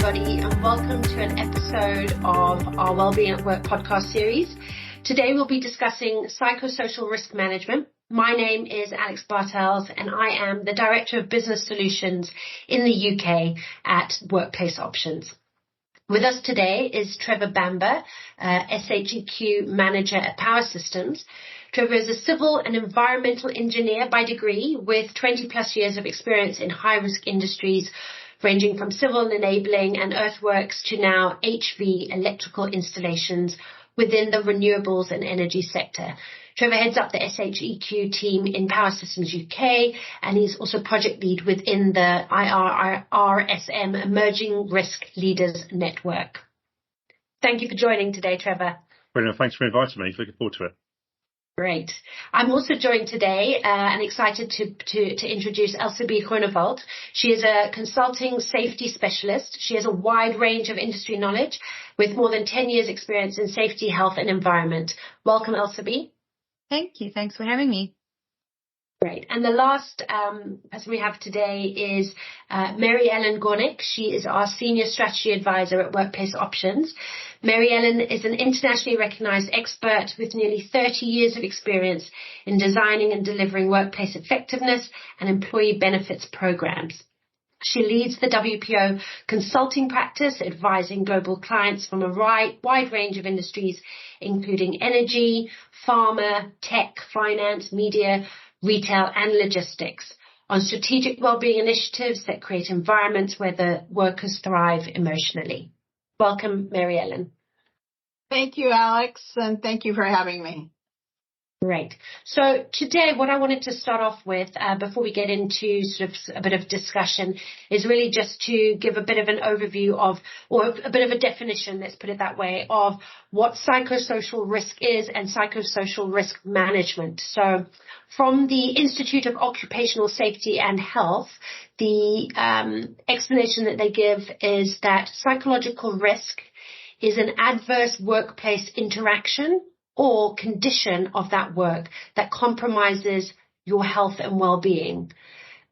everybody, and welcome to an episode of our Wellbeing at Work podcast series. Today we'll be discussing psychosocial risk management. My name is Alex Bartels, and I am the Director of Business Solutions in the UK at Workplace Options. With us today is Trevor Bamber, SHEQ Manager at Powersystems. Trevor is a civil and environmental engineer by degree with 20 plus years of experience in high-risk industries ranging from civil enabling and earthworks to now HV electrical installations within the renewables and energy sector. Trevor heads up the SHEQ team in Powersystems UK, and he's also project lead within the IRRSM Emerging Risk Leaders Network. Thank you for joining today, Trevor. Brilliant. Thanks for inviting me. Looking forward to it. Great. I'm also joined today and excited to introduce Elzebe Groenewald. She is a consulting safety specialist. She has a wide range of industry knowledge with more than 10 years experience in safety, health and environment. Welcome, Elzebe. Thank you. Thanks for having me. Great. And the last person we have today is Mary Ellen Gornick. She is our Senior Strategy Advisor at Workplace Options. Mary Ellen is an internationally recognized expert with nearly 30 years of experience in designing and delivering workplace effectiveness and employee benefits programs. She leads the WPO consulting practice, advising global clients from a wide range of industries, including energy, pharma, tech, finance, media, retail and logistics, on strategic wellbeing initiatives that create environments where the workers thrive emotionally. Welcome, Mary Ellen. Thank you, Alex, and thank you for having me. Great. So today what I wanted to start off with before we get into sort of a bit of discussion is really just to give a bit of an overview of, or a bit of a definition, let's put it that way, of what psychosocial risk is and psychosocial risk management. So from the Institute of Occupational Safety and Health, the explanation that they give is that psychological risk is an adverse workplace interaction or condition of that work that compromises your health and well-being.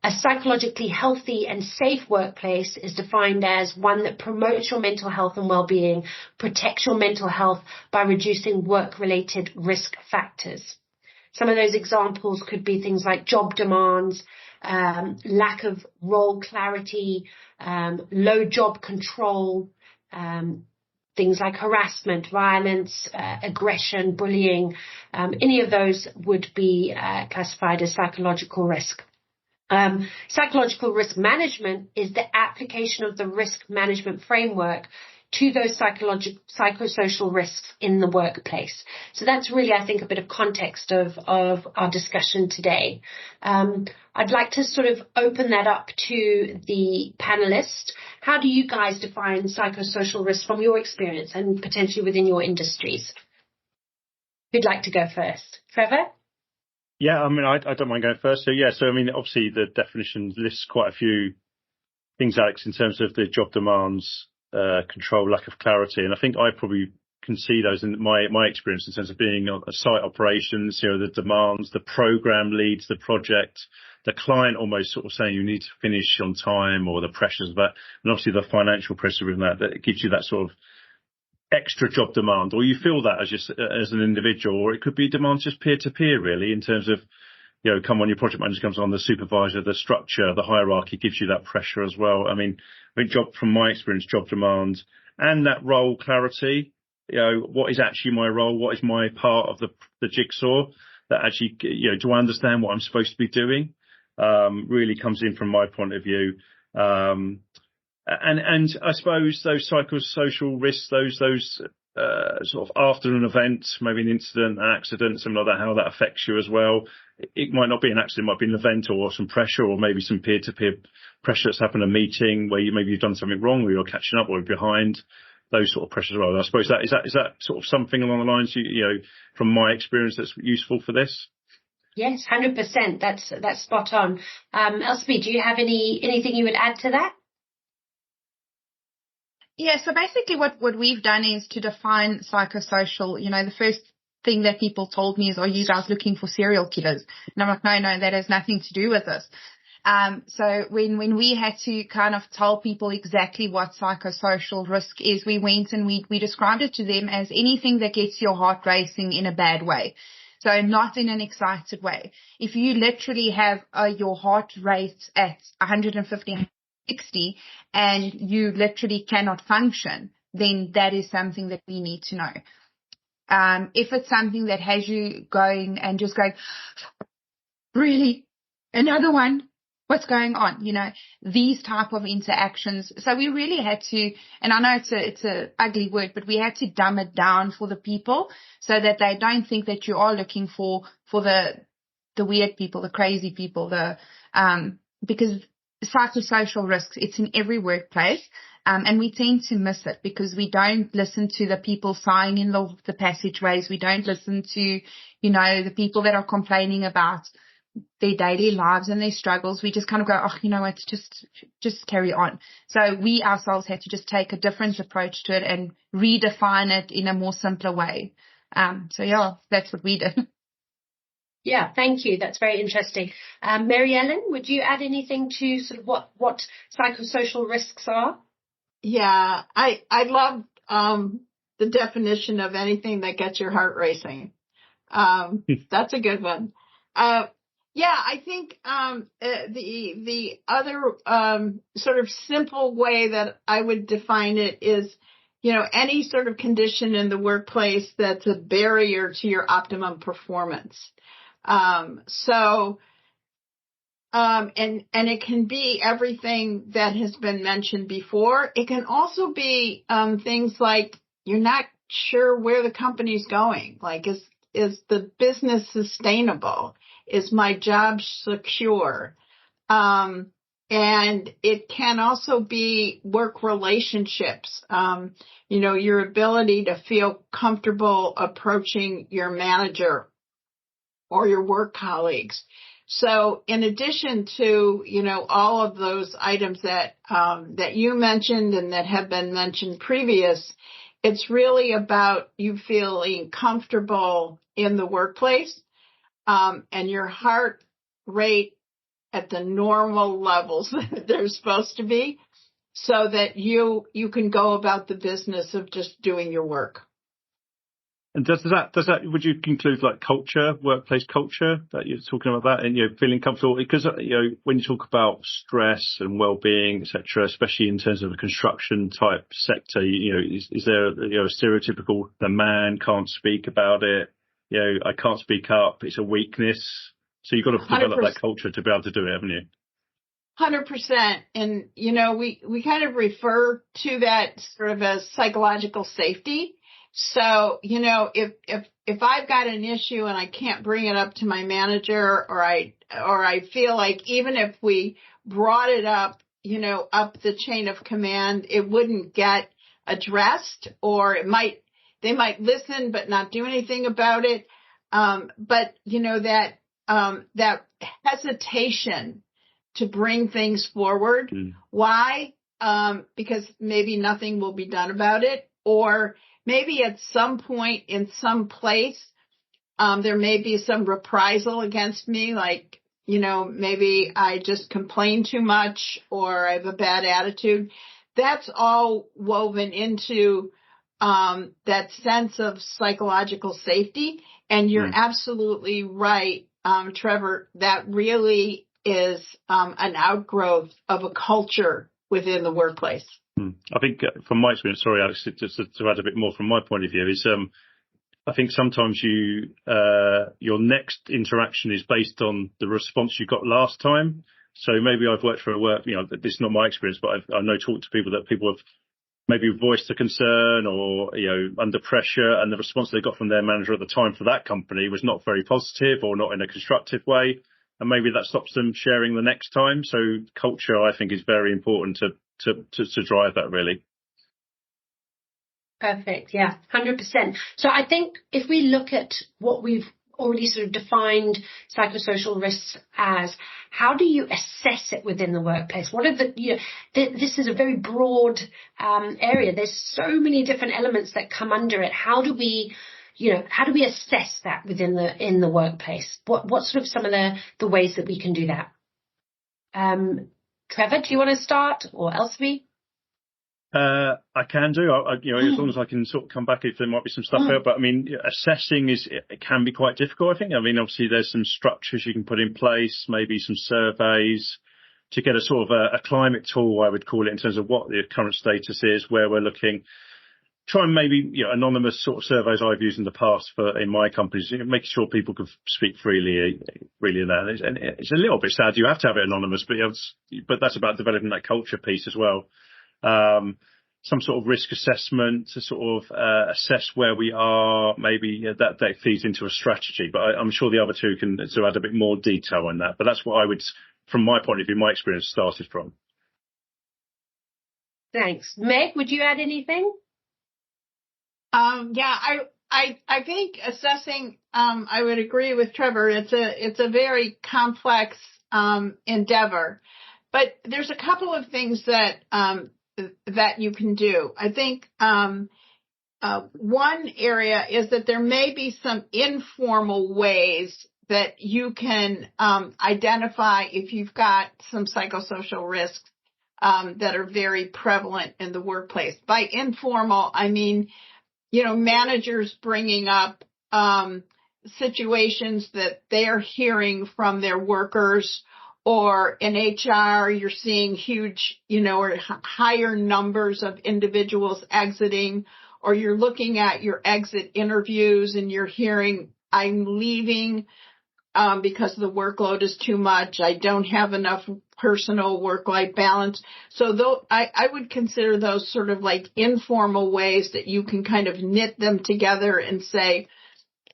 A psychologically healthy and safe workplace is defined as one that promotes your mental health and well-being, protects your mental health by reducing work-related risk factors. Some of those examples could be things like job demands, lack of role clarity, low job control, things like harassment, violence, aggression, bullying. Any of those would be classified as psychological risk. Psychological risk management is the application of the risk management framework to those psychosocial risks in the workplace. So that's really, I think, a bit of context of our discussion today. I'd like to sort of open that up to the panelists. How do you guys define psychosocial risk from your experience and potentially within your industries? Who'd like to go first? Trevor? Yeah, I mean, I don't mind going first. So, I mean, obviously the definition lists quite a few things, Alex, in terms of the job demands, control, lack of clarity. And I think I probably can see those in my experience in terms of being on a site operations, the demands, the program leads, the project, the client almost sort of saying you need to finish on time, or the pressures of that. And obviously the financial pressure in that gives you that sort of extra job demand, or you feel that as an individual, or it could be demands just peer to peer, really, in terms of, come on, your project manager comes on, the supervisor, the structure, the hierarchy gives you that pressure as well. I mean, from my experience, job demand and that role clarity, what is actually my role? What is my part of the jigsaw that actually, do I understand what I'm supposed to be doing? Really comes in from my point of view. And I suppose those psychosocial risks, those sort of after an event, maybe an incident, an accident, something like that, how that affects you as well. It might not be an accident, it might be an event or some pressure, or maybe some peer-to-peer pressure that's happened in a meeting where you've done something wrong, or you're catching up, or you're behind. Those sort of pressures as well. I suppose is that sort of something along the lines, from my experience, that's useful for this? Yes, 100%. That's spot on. Elzebe, do you have anything you would add to that? Yeah, so basically what we've done is to define psychosocial. The first thing that people told me is, are you guys looking for serial killers? And I'm like, no, that has nothing to do with this. So when we had to kind of tell people exactly what psychosocial risk is, we went and we described it to them as anything that gets your heart racing in a bad way. So not in an excited way. If you literally have your heart rate at 150, 60, and you literally cannot function, then that is something that we need to know. If it's something that has you going and just going, really, another one, what's going on? These type of interactions. So we really had to, and I know it's a ugly word, but we had to dumb it down for the people so that they don't think that you are looking for the weird people, the crazy people, because psychosocial risks, it's in every workplace. And we tend to miss it because we don't listen to the people sighing in the passageways. We don't listen to, the people that are complaining about their daily lives and their struggles. We just kind of go, it's just carry on. So we ourselves had to just take a different approach to it and redefine it in a more simpler way. So yeah, that's what we did. Yeah, thank you. That's very interesting. Mary Ellen, would you add anything to sort of what psychosocial risks are? Yeah, I love the definition of anything that gets your heart racing. That's a good one. Yeah, I think the other sort of simple way that I would define it is, any sort of condition in the workplace that's a barrier to your optimum performance. And it can be everything that has been mentioned before. It can also be things like you're not sure where the company's going. Like, is the business sustainable? Is my job secure? And it can also be work relationships. Your ability to feel comfortable approaching your manager or your work colleagues. So in addition to, all of those items that you mentioned and that have been mentioned previous, it's really about you feeling comfortable in the workplace, and your heart rate at the normal levels that they're supposed to be, so that you can go about the business of just doing your work. And does that, would you include like culture, workplace culture that you're talking about that, and, feeling comfortable? Because, when you talk about stress and well-being, et cetera, especially in terms of a construction type sector, is there, a stereotypical, the man can't speak about it, I can't speak up, it's a weakness. So you've got to develop 100%. That culture to be able to do it, haven't you? 100%. And, we kind of refer to that sort of as psychological safety. So, if I've got an issue and I can't bring it up to my manager, or I feel like even if we brought it up, up the chain of command, it wouldn't get addressed, or they might listen but not do anything about it. But that hesitation to bring things forward. Why? Because maybe nothing will be done about it, or maybe at some point in some place, there may be some reprisal against me, like, maybe I just complain too much or I have a bad attitude. That's all woven into that sense of psychological safety. And you're absolutely right, Trevor, that really is an outgrowth of a culture within the workplace. I think from my experience, sorry, Alex, just to add a bit more from my point of view, is I think sometimes your next interaction is based on the response you got last time. So maybe I've worked for a work, this is not my experience, but I know talked to people that people have maybe voiced a concern or, under pressure, and the response they got from their manager at the time for that company was not very positive or not in a constructive way. And maybe that stops them sharing the next time. So culture, I think, is very important to drive that, really. Perfect. Yeah, 100%. So I think if we look at what we've already sort of defined psychosocial risks as, how do you assess it within the workplace? What are this is a very broad area. There's so many different elements that come under it. How do we assess that in the workplace? What sort of some of the ways that we can do that? Trevor, do you want to start, or Elzebe? I can do. As long as I can sort of come back if there might be some stuff there. But I mean, assessing it can be quite difficult, I think. I mean, obviously there's some structures you can put in place, maybe some surveys to get a sort of a climate tool, I would call it, in terms of what the current status is, where we're looking. Try and maybe, anonymous sort of surveys I've used in the past in my companies, making sure people can speak freely in that. And it's a little bit sad you have to have it anonymous, but that's about developing that culture piece as well. Some sort of risk assessment to sort of assess where we are. Maybe that feeds into a strategy, but I'm sure the other two can sort of add a bit more detail on that. But that's what I would, from my point of view, my experience started from. Thanks. Meg, would you add anything? I think assessing, I would agree with Trevor. It's a very complex endeavor, but there's a couple of things that you can do. I think one area is that there may be some informal ways that you can identify if you've got some psychosocial risks that are very prevalent in the workplace. By informal, I mean, managers bringing up situations that they're hearing from their workers, or in HR, you're seeing huge, or higher numbers of individuals exiting, or you're looking at your exit interviews and you're hearing, I'm leaving because the workload is too much. I don't have enough personal work-life balance. So I would consider those sort of like informal ways that you can kind of knit them together and say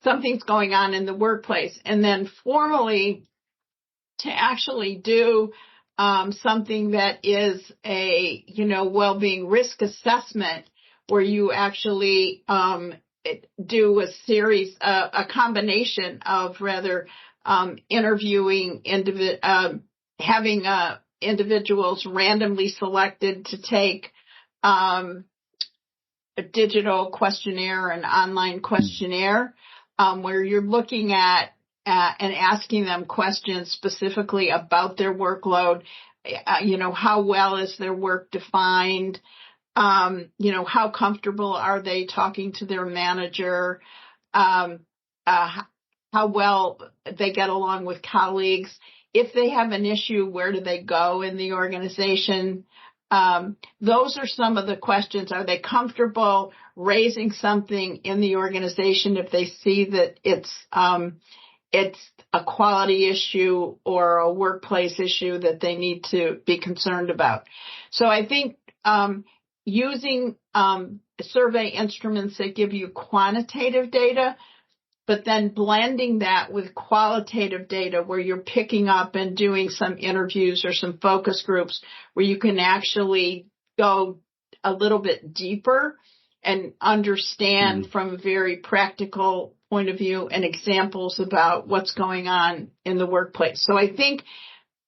something's going on in the workplace. And then formally, to actually do something that is a, well-being risk assessment, where you actually do a combination of interviewing having individuals randomly selected to take a digital questionnaire, an online questionnaire, where you're looking at and asking them questions specifically about their workload. How well is their work defined? How comfortable are they talking to their manager? How well they get along with colleagues. If they have an issue, where do they go in the organization? Those are some of the questions. Are they comfortable raising something in the organization if they see that it's a quality issue or a workplace issue that they need to be concerned about? So I think using survey instruments that give you quantitative data, but then blending that with qualitative data where you're picking up and doing some interviews or some focus groups where you can actually go a little bit deeper and understand from a very practical point of view and examples about what's going on in the workplace. So I think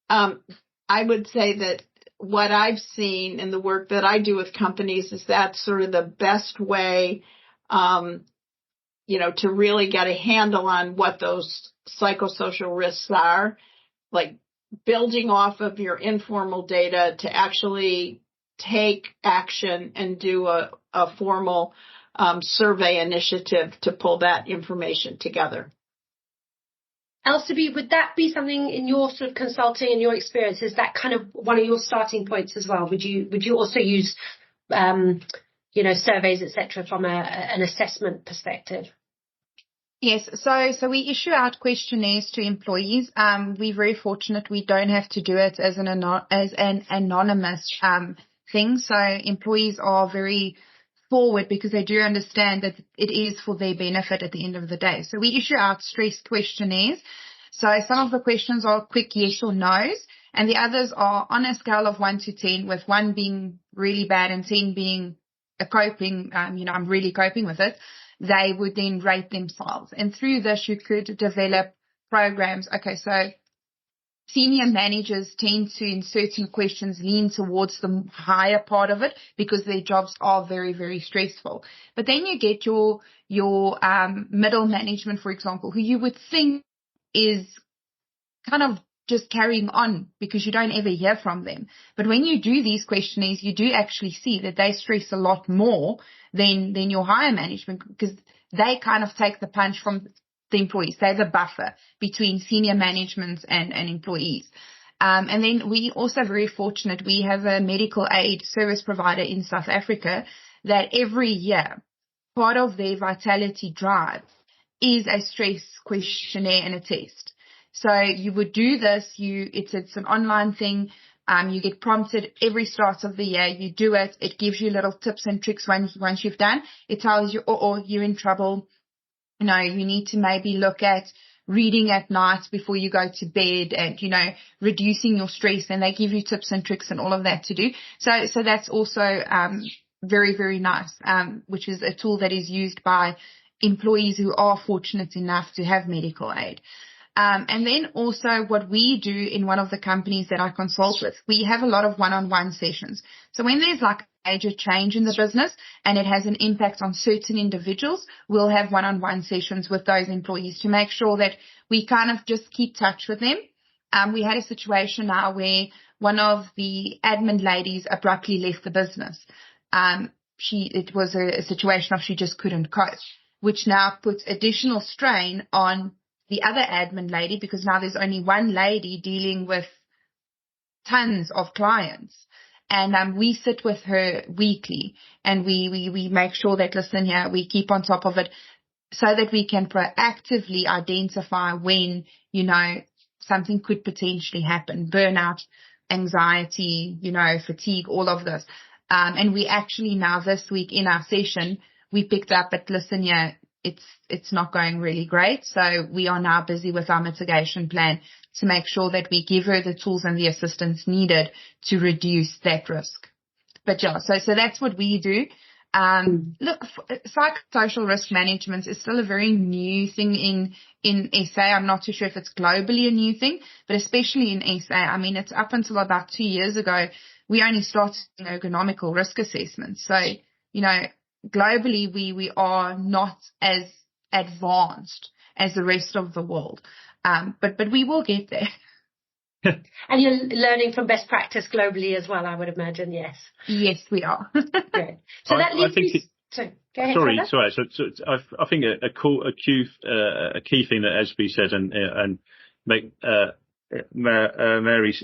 I would say that what I've seen in the work that I do with companies is that's sort of the best way to really get a handle on what those psychosocial risks are, like building off of your informal data to actually take action and do a formal survey initiative to pull that information together. Elzebe, would that be something in your sort of consulting and your experience? Is that kind of one of your starting points as well? Would you also use surveys, etc., from an assessment perspective? Yes, so we issue out questionnaires to employees. We're very fortunate we don't have to do it as an anonymous thing. So employees are very forward because they do understand that it is for their benefit at the end of the day. So we issue out stressed questionnaires. So some of the questions are quick yes or no's, and the others are on a scale of 1 to 10, with 1 being really bad and 10 being a coping, I'm really coping with it. They would then rate themselves. And through this, you could develop programs. Okay, so senior managers tend to, in certain questions, lean towards the higher part of it because their jobs are very, very stressful. But then you get your middle management, for example, who you would think is kind of just carrying on because you don't ever hear from them. But when you do these questionnaires, you do actually see that they stress a lot more than your higher management, because they kind of take the punch from the employees. They're the buffer between senior management and employees. And then we also very fortunate. We have a medical aid service provider in South Africa that every year, part of their vitality drive is a stress questionnaire and a test. So you would do this, it's an online thing. You get prompted every start of the year. You do it. It gives you little tips and tricks once you've done. It tells you, you're in trouble. You need to maybe look at reading at night before you go to bed and, reducing your stress. And they give you tips and tricks and all of that to do. So that's also, very, very nice, which is a tool that is used by employees who are fortunate enough to have medical aid. And then also what we do in one of the companies that I consult with, we have a lot of one-on-one sessions. So when there's like a major change in the business and it has an impact on certain individuals, we'll have one-on-one sessions with those employees to make sure that we kind of just keep touch with them. We had a situation now where one of the admin ladies abruptly left the business. It was a situation of she just couldn't cope, which now puts additional strain on the other admin lady, because now there's only one lady dealing with tons of clients. And we sit with her weekly and we make sure that, listen here, we keep on top of it so that we can proactively identify when, something could potentially happen. Burnout, anxiety, fatigue, all of this. And we actually now this week in our session, we picked up at, listen, yeah, it's not going really great. So we are now busy with our mitigation plan to make sure that we give her the tools and the assistance needed to reduce that risk. But yeah, so that's what we do. Look, psychosocial risk management is still a very new thing in SA. I'm not too sure if it's globally a new thing, but especially in SA. I mean, it's up until about 2 years ago, we only started ergonomical risk assessments. So, globally, we are not as advanced as the rest of the world. But we will get there. And you're learning from best practice globally as well, I would imagine, yes. Yes, we are. Great. So that leads me... So, go ahead, sorry. So I think a key thing that Elzebe said and Mary's,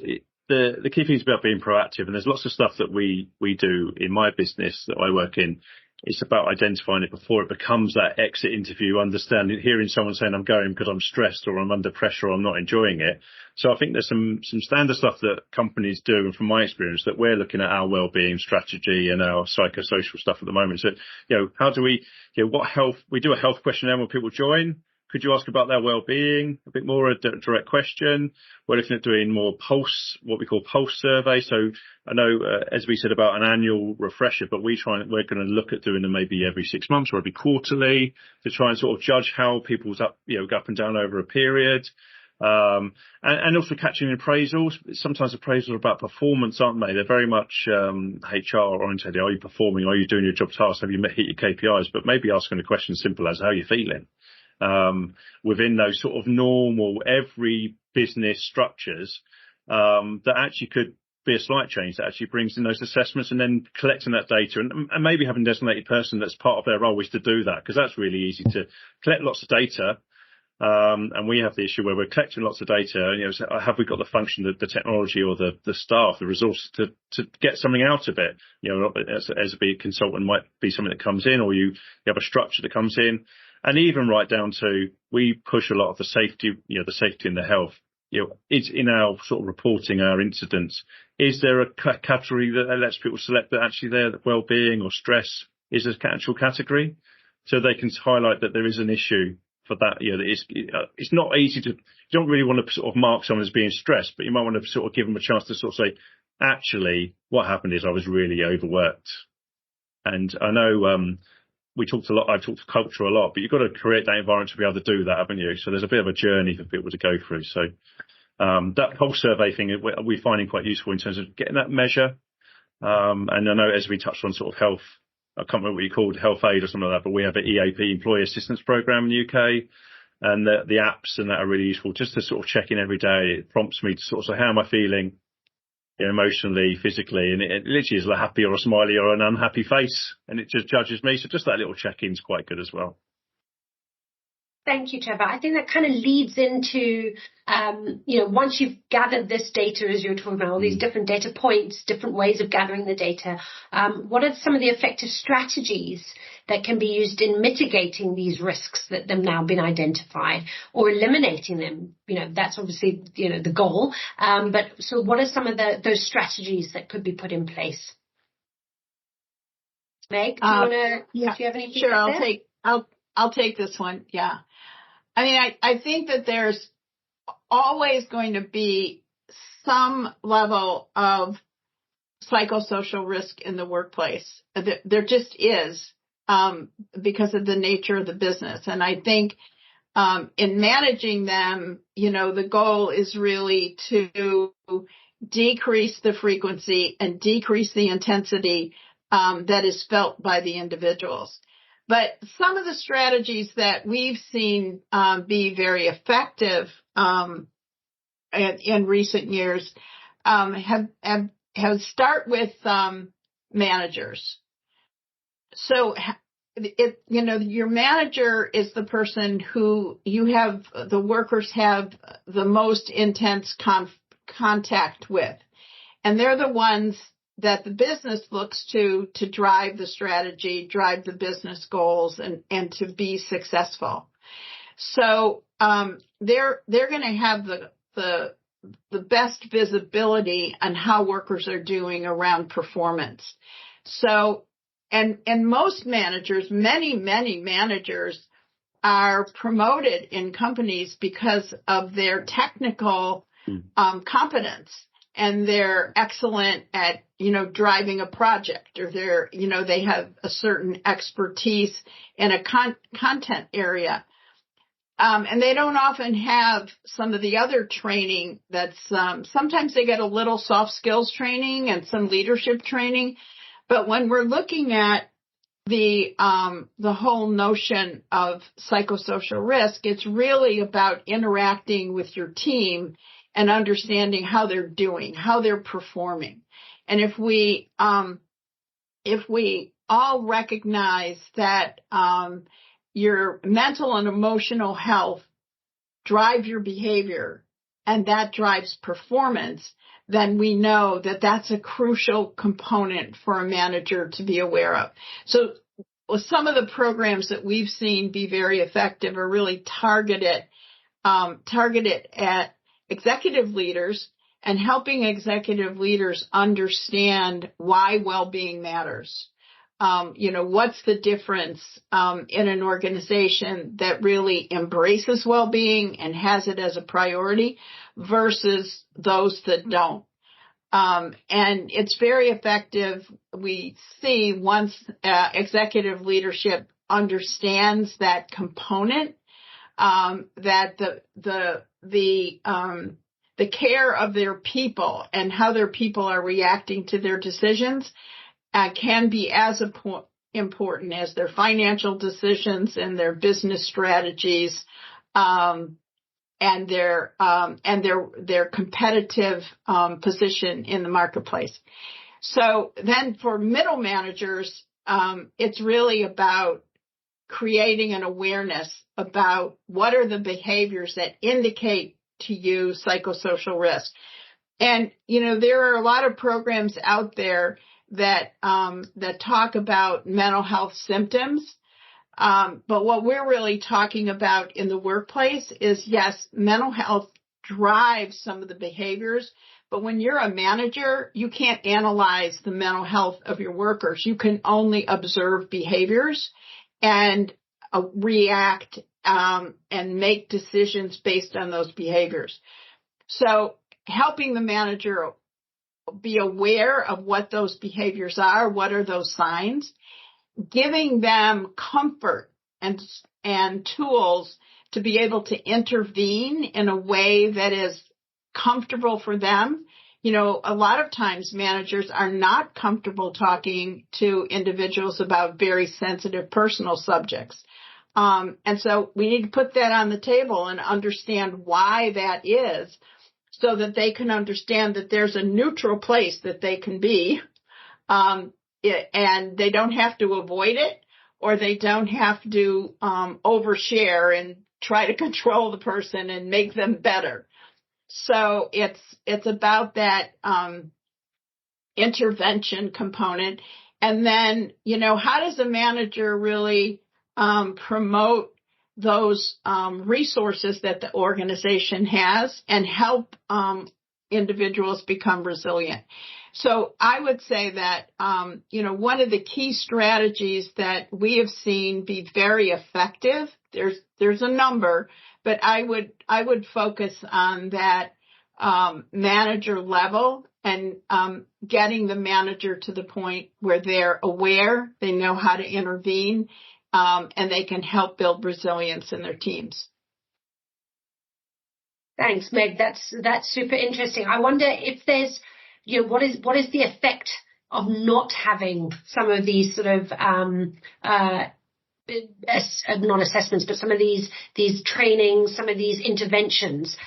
the key thing is about being proactive. And there's lots of stuff that we do in my business that I work in. It's about identifying it before it becomes that exit interview, understanding, hearing someone saying I'm going because I'm stressed or I'm under pressure or I'm not enjoying it. So I think there's some standard stuff that companies do, and from my experience, that we're looking at our well-being strategy and our psychosocial stuff at the moment. So, how do we, what health, we do a health questionnaire when people join. Could you ask about their well-being? A bit more a direct question. We're looking at doing more what we call pulse survey. So I know, as we said, about an annual refresher, but we're going to look at doing them maybe every 6 months or every quarterly to try and sort of judge how people's up and down over a period. And also catching appraisals. Sometimes appraisals are about performance, aren't they? They're very much HR oriented. Are you performing? Are you doing your job tasks? Have you hit your KPIs? But maybe asking a question simple as how are you feeling? Within those sort of normal every business structures, that actually could be a slight change that actually brings in those assessments, and then collecting that data and maybe having a designated person that's part of their role is to do that, because that's really easy to collect lots of data. And we have the issue where we're collecting lots of data and, have we got the function, the technology or the staff, the resources to get something out of it? As a consultant might be something that comes in, or you have a structure that comes in. And even right down to, we push a lot of the safety, the safety and the health. It's in our sort of reporting our incidents. Is there a category that lets people select that actually their well-being or stress is an actual category, so they can highlight that there is an issue for that? It's not easy to. You don't really want to sort of mark someone as being stressed, but you might want to sort of give them a chance to sort of say, actually, what happened is I was really overworked. And I know. We talked a lot. I've talked culture a lot, but you've got to create that environment to be able to do that, haven't you? So there's a bit of a journey for people to go through. So that whole survey thing we're finding quite useful in terms of getting that measure. And I know as we touched on sort of health, I can't remember what you called health aid or something like that, but we have an EAP, Employee Assistance Program in the UK. And the apps and that are really useful just to sort of check in every day. It prompts me to sort of say, how am I feeling, emotionally, physically? And it literally is a happy or a smiley or an unhappy face. And it just judges me. So just that little check-in is quite good as well. Thank you, Trevor. I think that kind of leads into, once you've gathered this data, as you're talking about all these different data points, different ways of gathering the data, what are some of the effective strategies that can be used in mitigating these risks that have now been identified or eliminating them? That's obviously, the goal. But so what are some of those strategies that could be put in place? Meg, do you have anything? Sure, I'll take this one. Yeah. I mean, I think that there's always going to be some level of psychosocial risk in the workplace. There just is, because of the nature of the business. And I think, in managing them, the goal is really to decrease the frequency and decrease the intensity, that is felt by the individuals. But some of the strategies that we've seen be very effective in recent years have start with managers. So your manager is the person who the workers have the most intense contact with, and they're the ones that the business looks to drive the strategy, drive the business goals, and to be successful. So they're going to have the best visibility on how workers are doing around performance. So and most managers, many managers are promoted in companies because of their technical competence. And they're excellent at, driving a project, or they have a certain expertise in a content area. And they don't often have some of the other training that's, sometimes they get a little soft skills training and some leadership training. But when we're looking at the whole notion of psychosocial risk, it's really about interacting with your team and understanding how they're doing, how they're performing. And if we all recognize that your mental and emotional health drive your behavior, and that drives performance, then we know that that's a crucial component for a manager to be aware of. So some of the programs that we've seen be very effective are really targeted at executive leaders and helping executive leaders understand why well-being matters. What's the difference in an organization that really embraces well-being and has it as a priority versus those that don't. And it's very effective. We see once executive leadership understands that component, that the care of their people and how their people are reacting to their decisions can be as important as their financial decisions and their business strategies, and their competitive position in the marketplace. So then for middle managers, it's really about creating an awareness about what are the behaviors that indicate to you psychosocial risk. And, there are a lot of programs out there that talk about mental health symptoms. But what we're really talking about in the workplace is, yes, mental health drives some of the behaviors. But when you're a manager, you can't analyze the mental health of your workers. You can only observe behaviors and react and make decisions based on those behaviors. So helping the manager be aware of what those behaviors are, what are those signs, giving them comfort and tools to be able to intervene in a way that is comfortable for them. A lot of times managers are not comfortable talking to individuals about very sensitive personal subjects. And so we need to put that on the table and understand why that is, so that they can understand that there's a neutral place that they can be, and they don't have to avoid it, or they don't have to overshare and try to control the person and make them better. So it's about that intervention component. And then, how does a manager really promote those resources that the organization has and help individuals become resilient? So I would say that, one of the key strategies that we have seen be very effective, there's a number, but I would focus on that manager level and getting the manager to the point where they're aware, they know how to intervene, and they can help build resilience in their teams. Thanks, Meg. That's super interesting. I wonder if there's, what is the effect of not having some of these sort of not assessments, but some of these trainings, some of these interventions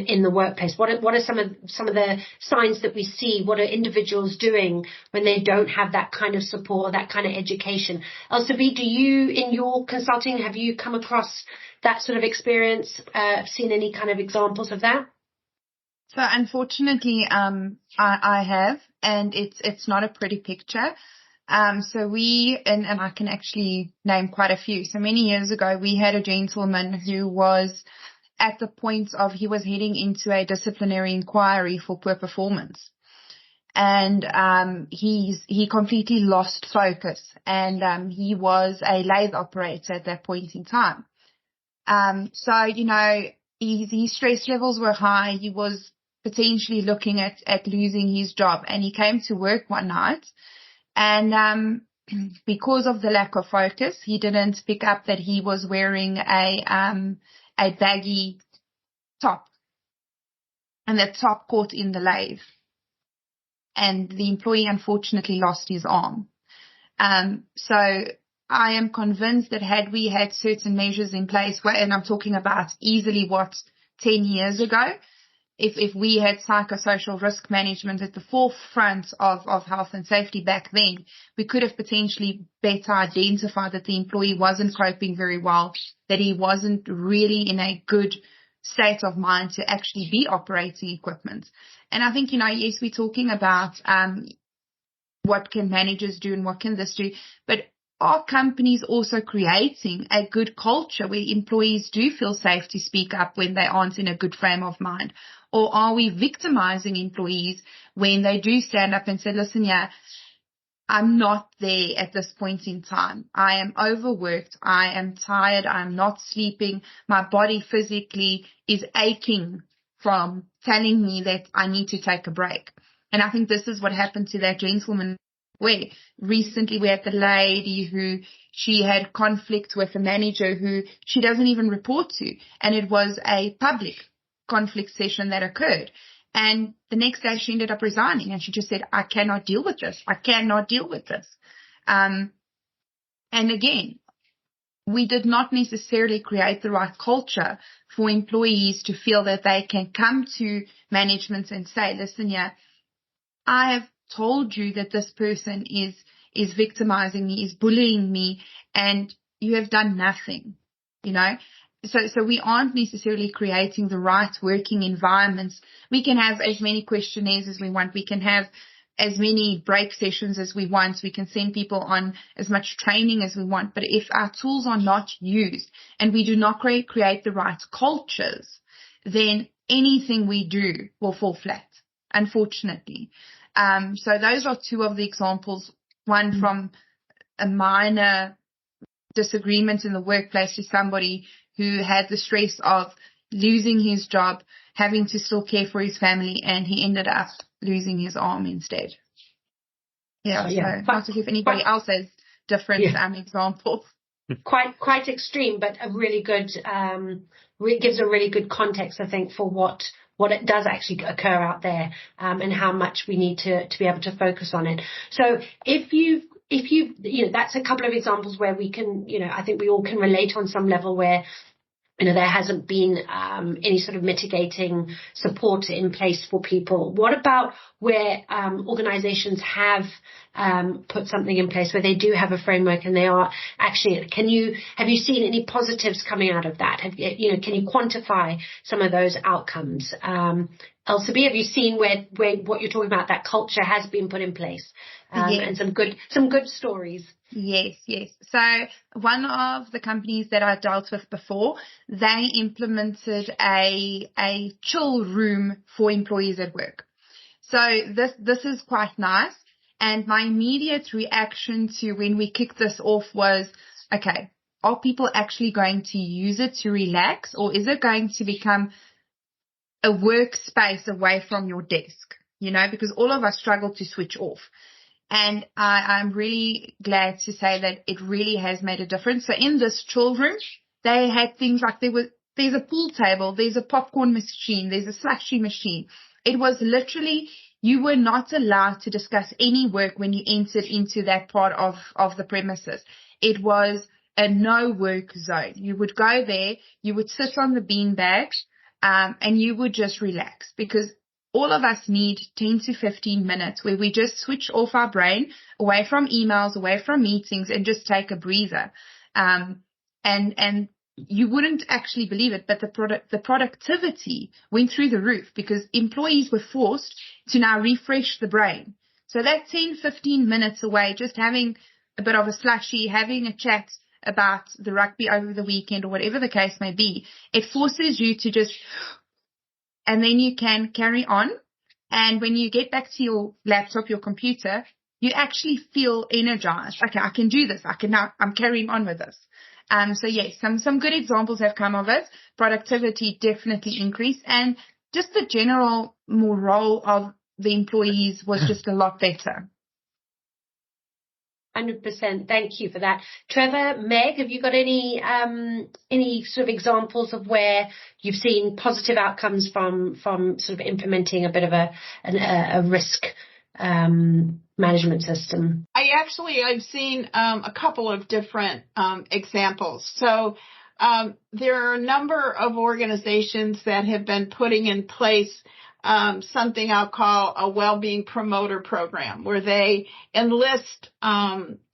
in the workplace? What are some of the signs that we see? What are individuals doing when they don't have that kind of support, that kind of education? Elzebe, do you, in your consulting, have you come across that sort of experience? Seen any kind of examples of that? So unfortunately, I have, and it's not a pretty picture. So we, and I can actually name quite a few. So many years ago, we had a gentleman who was at the point of, he was heading into a disciplinary inquiry for poor performance. And, he completely lost focus, and, he was a lathe operator at that point in time. So, his stress levels were high. He was potentially looking at losing his job, and he came to work one night. And because of the lack of focus, he didn't pick up that he was wearing a baggy top, and that top caught in the lathe. And the employee unfortunately lost his arm. So I am convinced that had we had certain measures in place, and I'm talking about easily 10 years ago, if we had psychosocial risk management at the forefront of health and safety back then, we could have potentially better identified that the employee wasn't coping very well, that he wasn't really in a good state of mind to actually be operating equipment. And I think, yes, we're talking about what can managers do and what can this do, but are companies also creating a good culture where employees do feel safe to speak up when they aren't in a good frame of mind? Or are we victimizing employees when they do stand up and say, listen, yeah, I'm not there at this point in time. I am overworked. I am tired. I'm not sleeping. My body physically is aching from telling me that I need to take a break. And I think this is what happened to that gentleman, where recently we had the lady who she had conflict with a manager who she doesn't even report to. And it was a public conflict session that occurred. And the next day she ended up resigning, and she just said, I cannot deal with this. I cannot deal with this. And again, we did not necessarily create the right culture for employees to feel that they can come to management and say, listen, yeah, I have told you that this person is victimizing me, is bullying me, and you have done nothing, So we aren't necessarily creating the right working environments. We can have as many questionnaires as we want. We can have as many break sessions as we want. We can send people on as much training as we want. But if our tools are not used and we do not create the right cultures, then anything we do will fall flat, unfortunately. So those are two of the examples, one from a minor disagreement in the workplace to somebody who had the stress of losing his job, having to still care for his family, and he ended up losing his arm instead. Yeah, so not to see if anybody else has different examples. Quite extreme, but a really good, gives a really good context, I think, for what it does actually occur out there, and how much we need to be able to focus on it. So if if that's a couple of examples where we can, I think we all can relate on some level where, there hasn't been any sort of mitigating support in place for people. What about where organizations have put something in place where they do have a framework and they are actually, have you seen any positives coming out of that? Can you quantify some of those outcomes? Elzebe, have you seen where what you're talking about, that culture has been put in place, Yes. and some good stories? Yes. So one of the companies that I dealt with before, they implemented a chill room for employees at work. So this is quite nice. And my immediate reaction to when we kicked this off was, okay, are people actually going to use it to relax, or is it going to become a workspace away from your desk? Because all of us struggle to switch off. And I'm really glad to say that it really has made a difference. So in this chill room, they had things like there's a pool table, there's a popcorn machine, there's a slushy machine. It was literally, you were not allowed to discuss any work when you entered into that part of the premises. It was a no work zone. You would go there, you would sit on the beanbag, and you would just relax, because all of us need 10 to 15 minutes where we just switch off our brain, away from emails, away from meetings, and just take a breather. And you wouldn't actually believe it, but the productivity went through the roof because employees were forced to now refresh the brain. So that 10, 15 minutes away, just having a bit of a slushy, having a chat about the rugby over the weekend or whatever the case may be, it forces you to just, and then you can carry on. And when you get back to your laptop, your computer, you actually feel energized. Okay, I can do this. I'm carrying on with this. So yes, some good examples have come of it. Productivity definitely increased, and just the general morale of the employees was just a lot better. 100%. Thank you for that. Trevor, Meg, have you got any sort of examples of where you've seen positive outcomes from sort of implementing a bit of a risk management system? I've seen a couple of different examples. So there are a number of organizations that have been putting in place something I'll call a well-being promoter program, where they enlist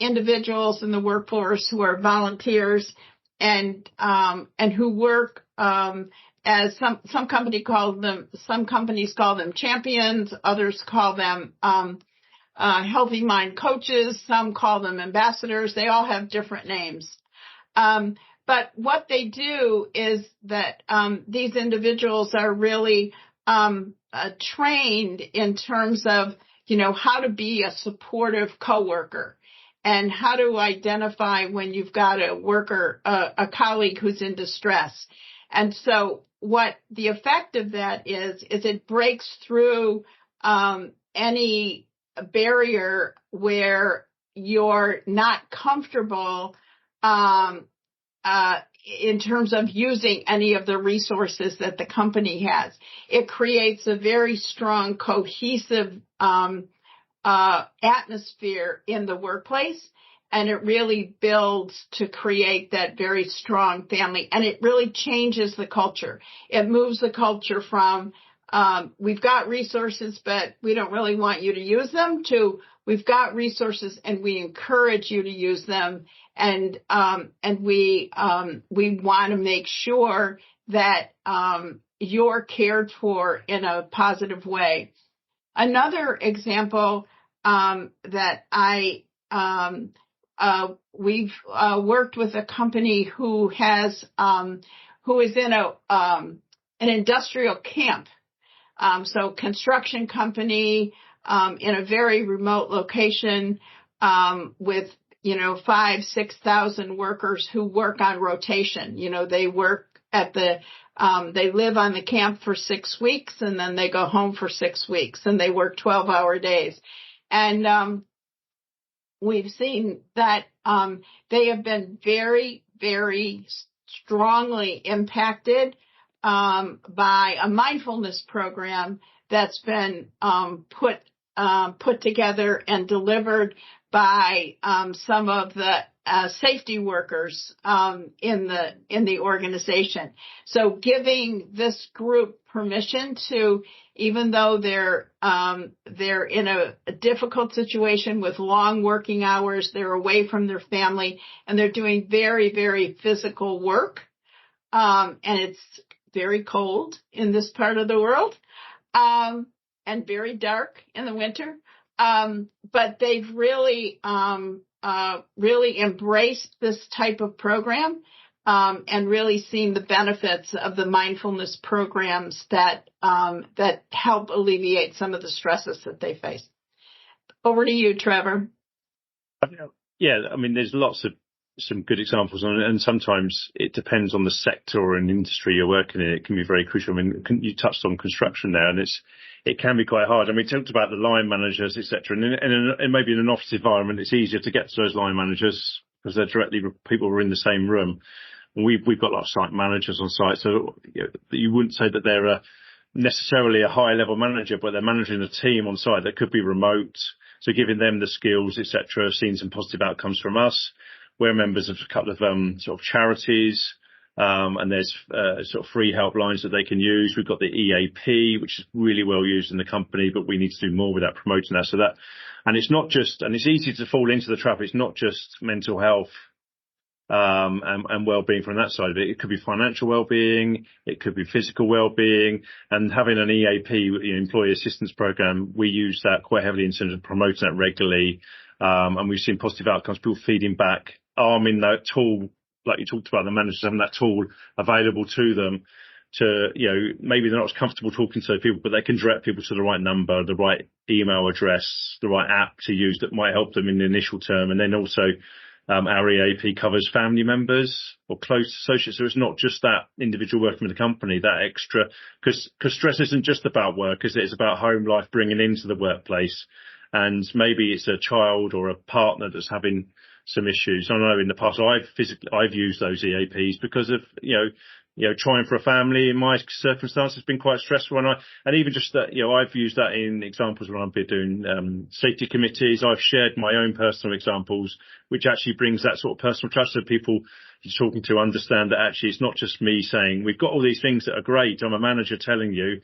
individuals in the workforce who are volunteers and who work as some companies call them champions, others call them healthy mind coaches, some call them ambassadors. They all have different names. But what they do is that these individuals are really trained in terms of, how to be a supportive coworker and how to identify when you've got a colleague who's in distress. And so what the effect of that is it breaks through any barrier where you're not comfortable in terms of using any of the resources that the company has. It creates a very strong, cohesive atmosphere in the workplace, and it really builds to create that very strong family, and it really changes the culture. It moves the culture from we've got resources, but we don't really want you to use them, to we've got resources and we encourage you to use them. And we want to make sure that you're cared for in a positive way. Another example that we've worked with a company who is in an industrial camp. So construction company in a very remote location with 5,000-6,000 workers who work on rotation. They work they live on the camp for 6 weeks and then they go home for 6 weeks and they work 12-hour days. And we've seen that they have been very, very strongly impacted by a mindfulness program that's been put together and delivered by some of the safety workers in the organization. So giving this group permission to, even though they're in a difficult situation with long working hours, they're away from their family, and they're doing very, very physical work, and it's very cold in this part of the world, and very dark in the winter. But they've really embraced this type of program, and really seen the benefits of the mindfulness programs that help alleviate some of the stresses that they face. Over to you, Trevor. Yeah, I mean, there's lots of some good examples, and sometimes it depends on the sector or an industry you're working in. It can be very crucial. I mean, you touched on construction there, and it can be quite hard. I mean, we talked about the line managers, etc. And maybe in an office environment, it's easier to get to those line managers because they're directly people who are in the same room. And we've got a lot of site managers on site, so you wouldn't say that they're necessarily a high level manager, but they're managing a team on site that could be remote. So giving them the skills, etc. I've seen some positive outcomes from us. We're members of a couple of sort of charities, and there's sort of free helplines that they can use. We've got the EAP, which is really well used in the company, but we need to do more with that, promoting that. So that, and it's not just, and it's easy to fall into the trap. It's not just mental health and well-being from that side of it. It could be financial well-being, it could be physical well-being, and having an EAP, employee assistance program, we use that quite heavily in terms of promoting that regularly. And we've seen positive outcomes, people feeding back, arming that tool, like you talked about, the managers having that tool available to them to, maybe they're not as comfortable talking to people, but they can direct people to the right number, the right email address, the right app to use that might help them in the initial term. And then also, our EAP covers family members or close associates. So it's not just that individual working with the company, that extra, because stress isn't just about work, is it? It's about home life bringing into the workplace. And maybe it's a child or a partner that's having some issues. I know in the past I've used those EAPs because of, trying for a family in my circumstances has been quite stressful. And even just that, I've used that in examples when I've been doing safety committees. I've shared my own personal examples, which actually brings that sort of personal trust, so people you're talking to understand that actually it's not just me saying, we've got all these things that are great. I'm a manager telling you,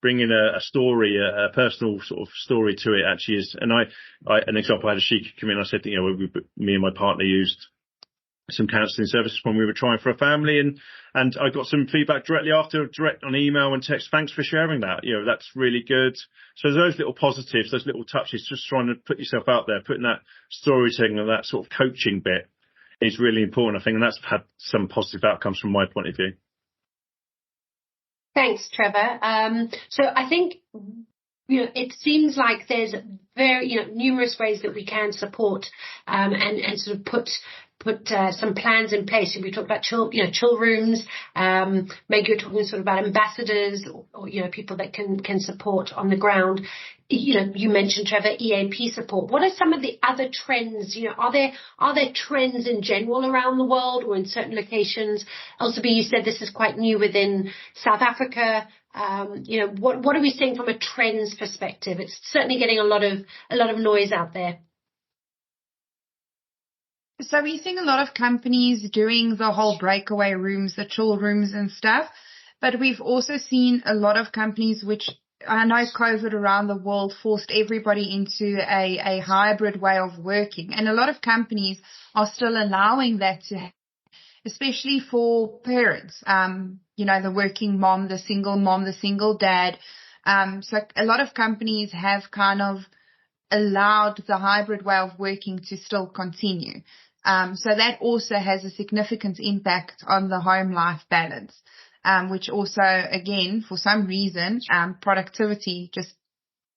bringing a story, a personal sort of story to it actually is. And an example, I had a SHEQ come in, I said, me and my partner used some counselling services when we were trying for a family, and I got some feedback directly after, direct on email and text. Thanks for sharing that. That's really good. So those little positives, those little touches, just trying to put yourself out there, putting that storytelling and that sort of coaching bit is really important, I think, and that's had some positive outcomes from my point of view. Thanks, Trevor. So I think, it seems like there's very, numerous ways that we can support and sort of put some plans in place. We talked about chill rooms. Maybe you're talking sort of about ambassadors or people that can support on the ground. You mentioned, Trevor, EAP support. What are some of the other trends? Are there trends in general around the world or in certain locations? Elzebe, you said this is quite new within South Africa. What are we seeing from a trends perspective? It's certainly getting a lot of noise out there. So we're seeing a lot of companies doing the whole breakaway rooms, the chill rooms and stuff. But we've also seen a lot of companies, which I know COVID around the world forced everybody into a hybrid way of working. And a lot of companies are still allowing that to happen, especially for parents, the working mom, the single dad. So a lot of companies have kind of allowed the hybrid way of working to still continue. So that also has a significant impact on the home life balance, which also, again, for some reason, productivity just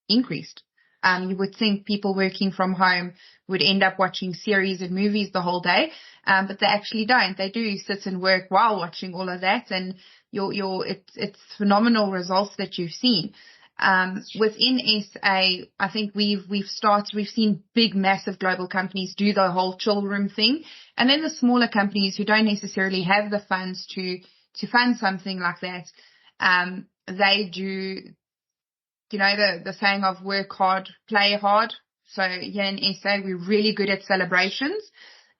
increased. You would think people working from home would end up watching series and movies the whole day, but they actually don't. They do sit and work while watching all of that, and it's phenomenal results that you've seen. Within SA, I think we've seen big, massive global companies do the whole chill room thing. And then the smaller companies who don't necessarily have the funds to fund something like that, they do, the saying of work hard, play hard. So here in SA, we're really good at celebrations.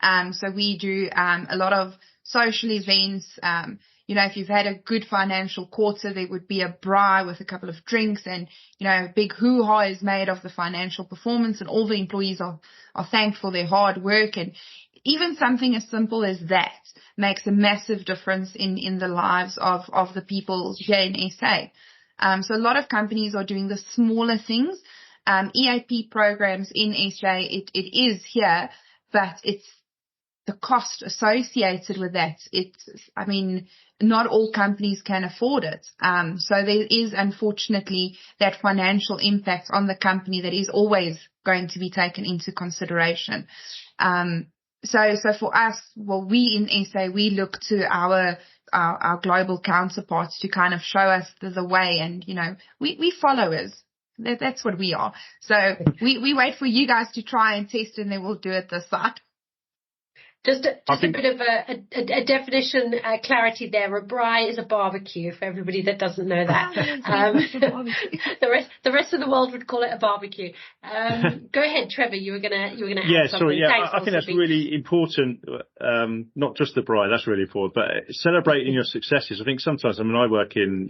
So we do a lot of social events. If you've had a good financial quarter, there would be a braai with a couple of drinks, and, a big hoo-ha is made of the financial performance, and all the employees are thankful for their hard work. And even something as simple as that makes a massive difference in the lives of the people here in SA. So a lot of companies are doing the smaller things. EAP programs in SA, it is here, but it's the cost associated with that. Not all companies can afford it. So there is, unfortunately, that financial impact on the company that is always going to be taken into consideration. So for us, we in SA, we look to our global counterparts to kind of show us the way, and, we followers. That's what we are. So we wait for you guys to try and test, and then we'll do it this side. Just a bit of a definition, clarity there. A braai is a barbecue, for everybody that doesn't know that. The rest of the world would call it a barbecue. Go ahead, Trevor. You were gonna add something. Sorry. Yeah, I think that's really important. Not just the braai, that's really important, but celebrating your successes. I think sometimes, I work in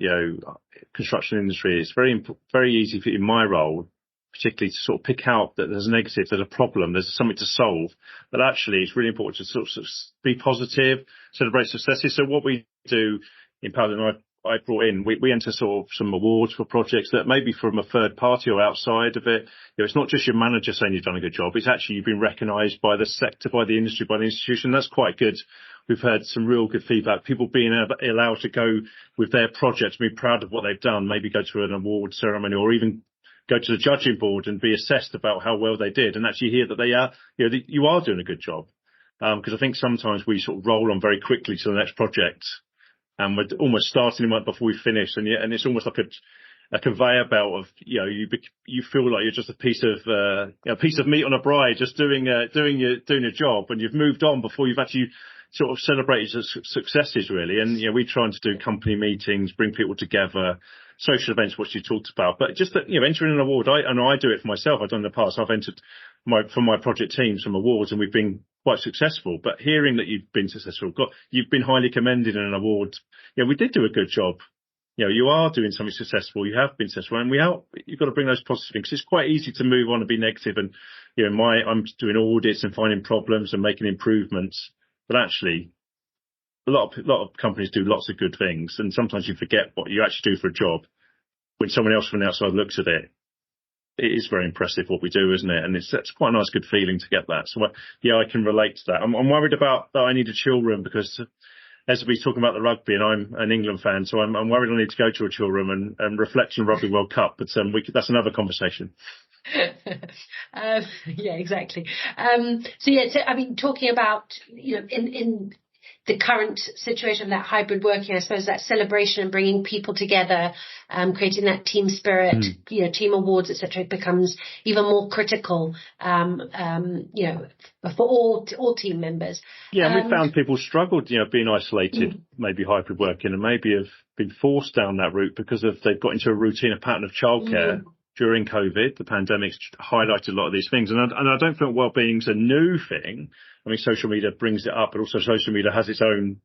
construction industry. It's very easy in my role, particularly to sort of pick out that there's a negative, there's a problem, there's something to solve. But actually, it's really important to sort of be positive, celebrate successes. So what we do in Powersystems, I brought in, we enter sort of some awards for projects that maybe from a third party or outside of it. It's not just your manager saying you've done a good job. It's actually you've been recognised by the sector, by the industry, by the institution. That's quite good. We've heard some real good feedback. People being allowed to go with their project, be proud of what they've done, maybe go to an award ceremony, or even go to the judging board and be assessed about how well they did, and actually hear that they are, you are doing a good job. Because I think sometimes we sort of roll on very quickly to the next project, and we're almost starting right before we finish, and it's almost like a conveyor belt of, you feel like you're just a piece of meat on a braai, just doing your job, and you've moved on before you've actually sort of celebrated the successes, really. And we try to do company meetings, bring people together, social events, what you talked about, but just that, entering an award. I do it for myself. I've done in the past. I've entered for my project team some awards, and we've been quite successful. But hearing that you've been successful, you've been highly commended in an award. We did do a good job. You are doing something successful. You have been successful, and you've got to bring those positive things. It's quite easy to move on and be negative. And I'm doing audits and finding problems and making improvements, but actually, a lot of companies do lots of good things, and sometimes you forget what you actually do for a job. When someone else from the outside looks at it, it is very impressive what we do, isn't it? And it's quite a nice, good feeling to get that. So, I can relate to that. I'm worried about that I need a chill room, because Elzebe's talking about the rugby, and I'm an England fan, so I'm worried I need to go to a chill room and reflect on Rugby World Cup. But that's another conversation. Yeah, exactly. Talking about, in the current situation of that hybrid working, I suppose that celebration and bringing people together, creating that team spirit, team awards, etc., becomes even more critical, for all team members. Yeah, and we found people struggled, being isolated, maybe hybrid working, and maybe have been forced down that route because they've got into a routine, a pattern of childcare. During COVID, the pandemic's highlighted a lot of these things. And I don't think well-being's a new thing. Social media brings it up, but also social media has its own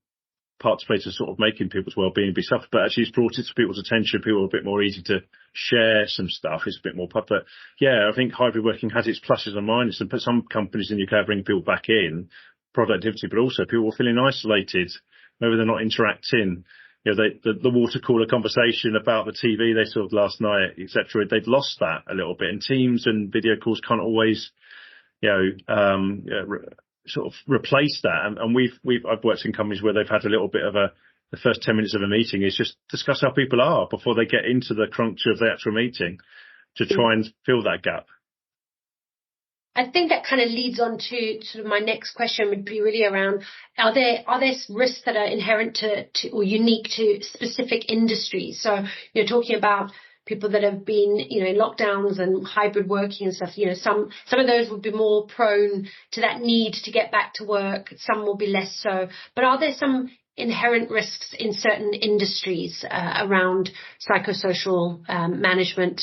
part to play to sort of making people's well-being be suffered. But actually, it's brought it to people's attention. People are a bit more easy to share some stuff. It's a bit more public. Yeah, I think hybrid working has its pluses and minuses. And some companies in the UK are bringing people back in, productivity, but also people are feeling isolated. Maybe they're not interacting. The water cooler conversation about the TV they saw last night, etc. They've lost that a little bit, and Teams and video calls can't always, sort of replace that. And I've worked in companies where they've had a little bit of the first 10 minutes of a meeting is just discuss how people are before they get into the crunch of the actual meeting, to try and fill that gap. I think that kind of leads on to sort of my next question, would be really around, are there risks that are inherent to or unique to specific industries? So you're talking about people that have been, in lockdowns and hybrid working and stuff. Some of those would be more prone to that need to get back to work. Some will be less so. But are there some inherent risks in certain industries around psychosocial management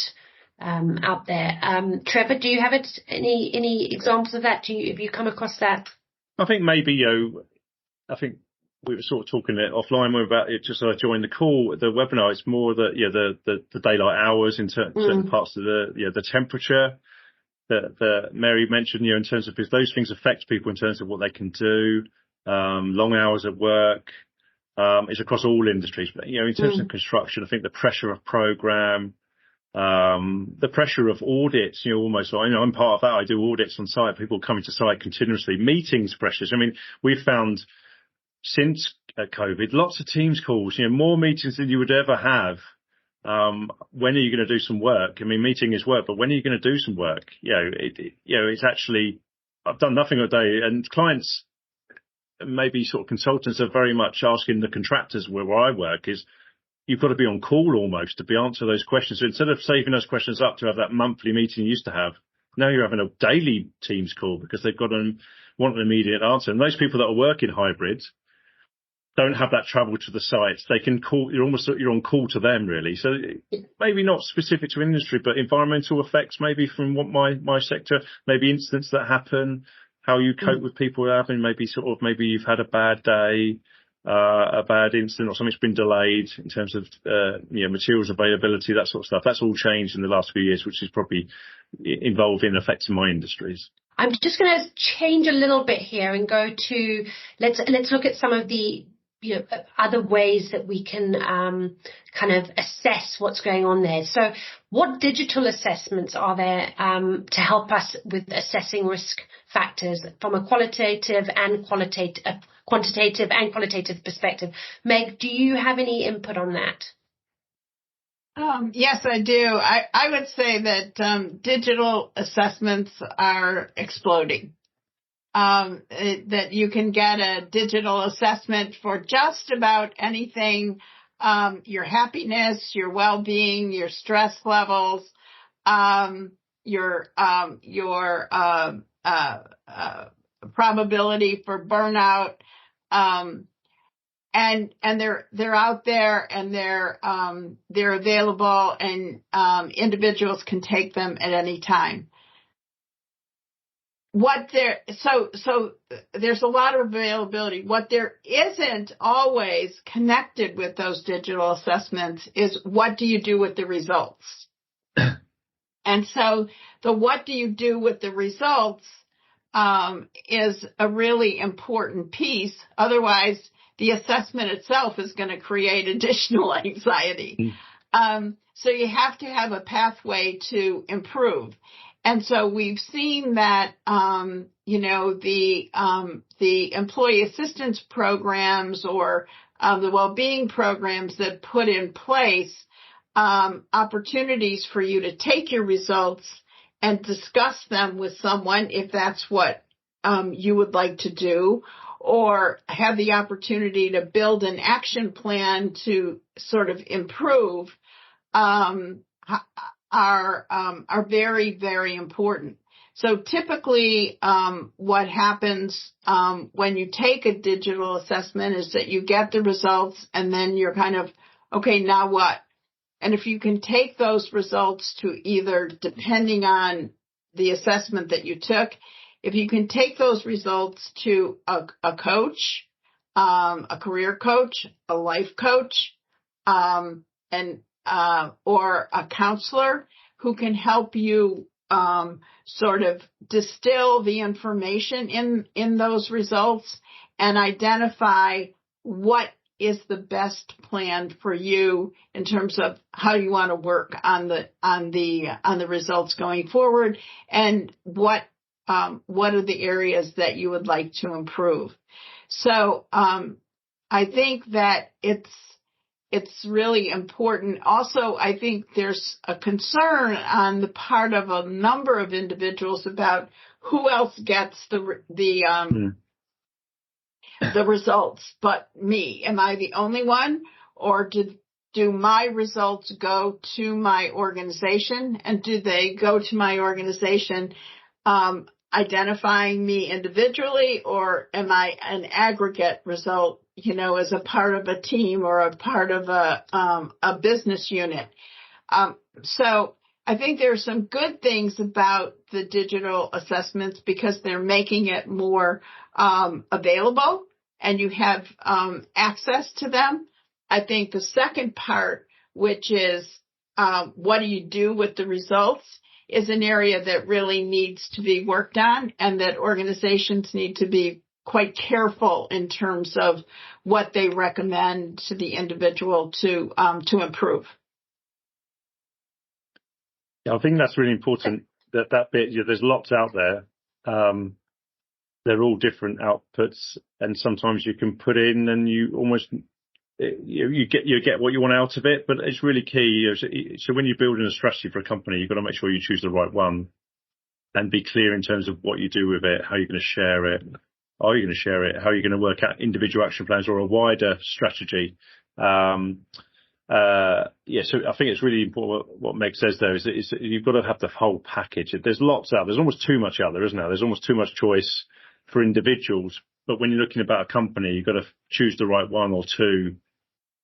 out there. Trevor, do you have any examples of that? Have you come across that? I think maybe, I think we were sort of talking it offline about it just as I joined the call, the webinar. It's more the daylight hours in certain parts of the temperature that Mary mentioned, in terms of, because those things affect people in terms of what they can do. Long hours at work is across all industries, but in terms of construction, I think the pressure of program, the pressure of audits, almost, I'm part of that. I do audits on site, people coming to site continuously, meetings pressures. I mean, we've found since COVID, lots of Teams calls, more meetings than you would ever have. When are you going to do some work? I mean, meeting is work, but when are you going to do some work? It's actually, I've done nothing all day, and clients, maybe sort of consultants, are very much asking the contractors where I work is, you've got to be on call almost to be answer those questions. So instead of saving those questions up to have that monthly meeting you used to have, now you're having a daily Teams call because they've got want an immediate answer. And those people that are working hybrid don't have that travel to the sites. They can call, you're on call to them, really. So maybe not specific to industry, but environmental effects, maybe from what my sector, maybe incidents that happen, how you cope with people having maybe you've had a bad day, a bad incident, or something's been delayed in terms of, materials availability, that sort of stuff. That's all changed in the last few years, which is probably involving affecting my industries. I'm just going to change a little bit here and go to, let's look at some of the other ways that we can kind of assess what's going on there. So what digital assessments are there to help us with assessing risk factors from a quantitative and qualitative perspective? Meg, do you have any input on that? Yes, I do. I would say that digital assessments are exploding. That you can get a digital assessment for just about anything, your happiness, your well-being, your stress levels, your probability for burnout, and they're out there, and they're available, and individuals can take them at any time. So there's a lot of availability. What there isn't always connected with those digital assessments is, what do you do with the results? And so the what do you do with the results is a really important piece. Otherwise, the assessment itself is going to create additional anxiety. So you have to have a pathway to improve. And so we've seen that, the employee assistance programs or the well-being programs that put in place opportunities for you to take your results and discuss them with someone if that's what you would like to do, or have the opportunity to build an action plan to sort of improve are very, very important. So typically, what happens when you take a digital assessment is that you get the results, and then you're kind of, okay, now what? And if you can take those results to either, depending on the assessment that you took, if you can take those results to a coach, a career coach, a life coach, or a counselor who can help you sort of distill the information in those results and identify what is the best plan for you in terms of how you want to work on the results going forward, and what are the areas that you would like to improve. So I think that it's really important. Also, I think there's a concern on the part of a number of individuals about who else gets the results but me. Am I the only one, or do my results go to my organization, and do they go to my organization identifying me individually, or am I an aggregate result, as a part of a team or a part of a business unit? So I think there are some good things about the digital assessments because they're making it more available and you have access to them. I think the second part, which is what do you do with the results, is an area that really needs to be worked on and that organizations need to be quite careful in terms of what they recommend to the individual to improve. Yeah, I think that's really important. That bit, there's lots out there. They're all different outputs, and sometimes you can put in and you almost you get what you want out of it. But it's really key. So when you're building a strategy for a company, you've got to make sure you choose the right one and be clear in terms of what you do with it, how you're going to share it, are you going to share it, how you're going to work out individual action plans or a wider strategy. So I think it's really important what Meg says there is that you've got to have the whole package. There's lots out. There's almost too much out there, isn't there? There's almost too much choice for individuals. But when you're looking about a company, you've got to choose the right one or two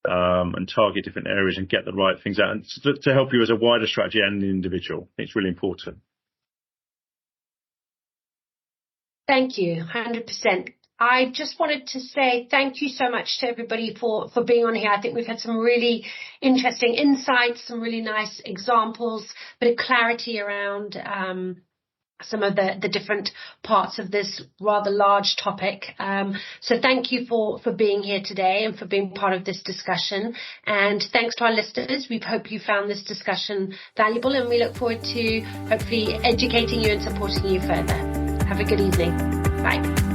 and target different areas and get the right things out and to help you as a wider strategy and the individual. It's really important. Thank you, 100%. I just wanted to say thank you so much to everybody for being on here. I think we've had some really interesting insights, some really nice examples, a bit of clarity around some of the different parts of this rather large topic. So thank you for being here today and for being part of this discussion. And thanks to our listeners. We hope you found this discussion valuable, and we look forward to hopefully educating you and supporting you further. Have a good evening. Bye.